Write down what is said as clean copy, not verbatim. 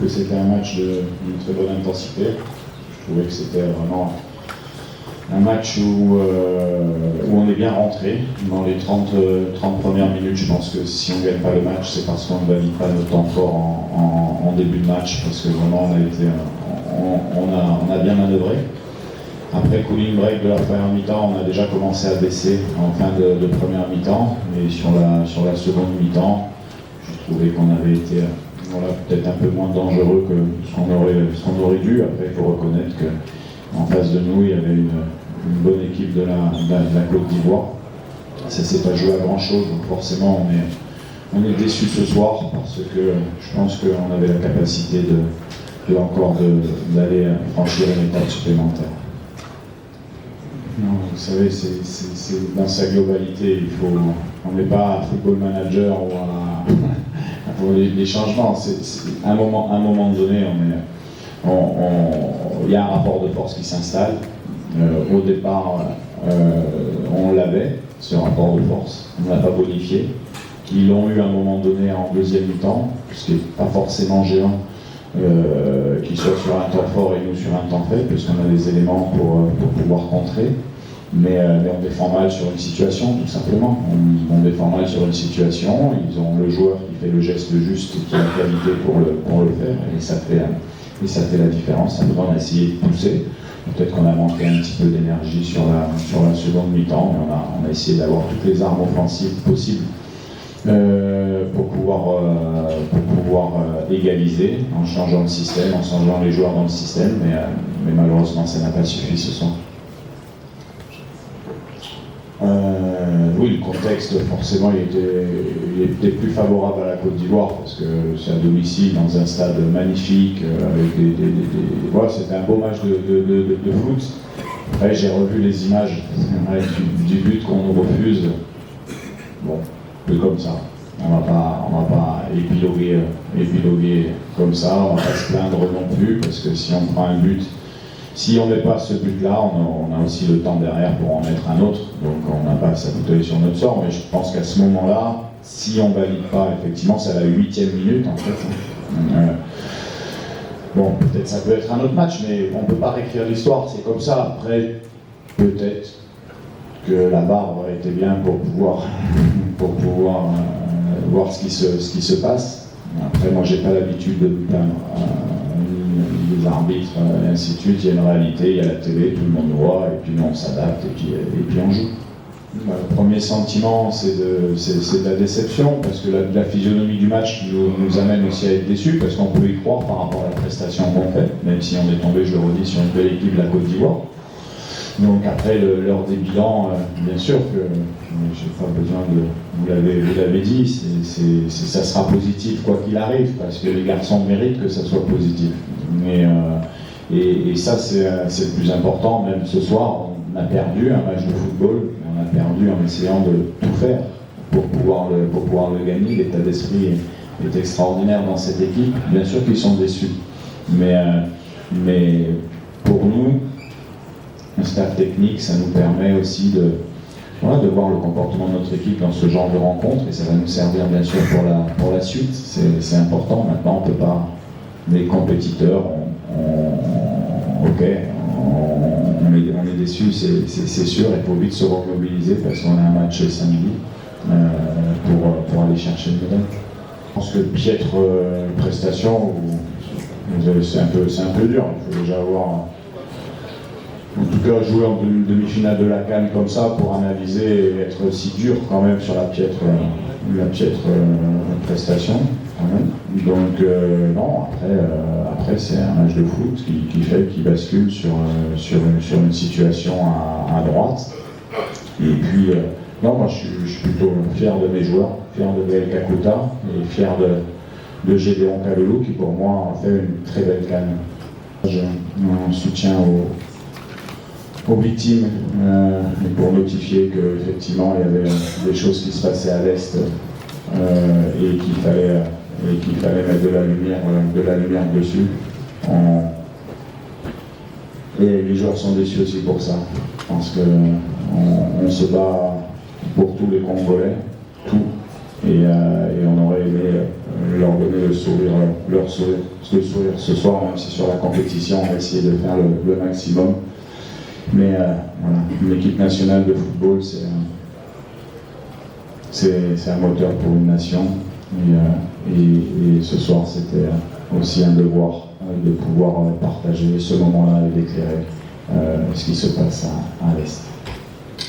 que c'était un match d'une très bonne intensité. Je trouvais que c'était vraiment un match où on est bien rentré. Dans les 30 premières minutes, je pense que si on ne gagne pas le match, c'est parce qu'on ne valide pas notre temps fort en début de match, parce que vraiment on a bien manœuvré. Après cooling break de la première mi-temps, on a déjà commencé à baisser en fin de première mi-temps, et sur la seconde mi-temps, je trouvais qu'on avait été peut-être un peu moins dangereux que ce qu'on aurait dû. Après, il faut reconnaître qu'en face de nous, il y avait une bonne équipe de la Côte d'Ivoire. Ça ne s'est pas joué à grand-chose, donc forcément on est déçus ce soir, parce que je pense qu'on avait la capacité d'aller franchir une étape supplémentaire. Non, vous savez, c'est dans sa globalité, on n'est pas football manager ou pour les changements. À un moment donné, il y a un rapport de force qui s'installe. Au départ, on l'avait, ce rapport de force, on ne l'a pas bonifié. Ils l'ont eu à un moment donné en deuxième mi-temps, ce qui n'est pas forcément géant, qu'ils soient sur un temps fort et nous sur un temps faible, puisqu'on a les éléments pour pouvoir contrer. Mais on défend mal sur une situation, tout simplement. On défend mal sur une situation, ils ont le joueur qui fait le geste juste, qui a la qualité pour le faire, et ça fait la différence. Après, on a essayé de pousser. Peut-être qu'on a manqué un petit peu d'énergie sur la seconde mi-temps, mais on a essayé d'avoir toutes les armes offensives possibles pour pouvoir égaliser en changeant le système, en changeant les joueurs dans le système, mais malheureusement ça n'a pas suffi ce soir. Oui, le contexte, forcément, il était plus favorable à la Côte d'Ivoire, parce que c'est à domicile, dans un stade magnifique, avec voilà, c'était un beau match de foot. Après, j'ai revu les images du but qu'on nous refuse. Bon, peu comme ça. On va pas épiloguer comme ça, on va pas se plaindre non plus, parce que si on prend un but, si on ne met pas ce but-là, on a aussi le temps derrière pour en mettre un autre, donc on n'a pas à s'apitoyer sur notre sort, mais je pense qu'à ce moment-là, si on ne valide pas, effectivement, c'est à la 8e minute en fait. Bon, peut-être ça peut être un autre match, mais on ne peut pas réécrire l'histoire, c'est comme ça. Après, peut-être que la barre aurait été bien pour pouvoir voir ce qui se passe. Après, moi, j'ai pas l'habitude de me plaindre. Les arbitres, et ainsi de suite, il y a une réalité, il y a la télé, tout le monde voit, et puis nous on s'adapte, et puis on joue. Le premier sentiment, c'est de la déception, parce que la physionomie du match nous amène aussi à être déçus, parce qu'on peut y croire par rapport à la prestation qu'on fait, même si on est tombé, je le redis, sur une belle équipe de la Côte d'Ivoire. Donc après l'heure des bilans, bien sûr que j'ai pas besoin vous l'avez dit, ça sera positif quoi qu'il arrive, parce que les garçons méritent que ça soit positif. Et ça c'est le plus important. Même ce soir, on a perdu un match de football, on a perdu en essayant de tout faire pour pouvoir le gagner. L'état d'esprit est extraordinaire dans cette équipe. Bien sûr qu'ils sont déçus, mais pour nous, un staff technique, ça nous permet aussi de voir le comportement de notre équipe dans ce genre de rencontre, et ça va nous servir bien sûr pour la suite. C'est important. Maintenant, on peut pas. Les compétiteurs, ok, on est déçus, c'est sûr. Il faut vite se remobiliser parce qu'on a un match samedi pour aller chercher une médaille. Je pense que piètre prestation, c'est un peu dur. Il faut déjà avoir. En tout cas, jouer en demi-finale de la CAN comme ça pour analyser et être si dur quand même sur la piètre prestation. Quand même. Donc non, après c'est un match de foot qui bascule sur une situation à droite. Et puis non, moi je suis plutôt fier de mes joueurs, fier de Gaël Kakuta et fier de Gédéon Kalulu qui pour moi a fait une très belle CAN. En soutien aux victimes et pour notifier qu'effectivement il y avait des choses qui se passaient à l'Est et qu'il fallait mettre de la lumière dessus. Et les joueurs sont déçus aussi pour ça. Je pense qu'on se bat pour tous les Congolais, tout. Et on aurait aimé leur donner le sourire, le sourire ce soir, même si sur la compétition on va essayer de faire le maximum. Mais voilà, l'équipe nationale de football, c'est un moteur pour une nation. Et ce soir, c'était aussi un devoir de pouvoir partager ce moment-là et d'éclairer ce qui se passe à l'Est.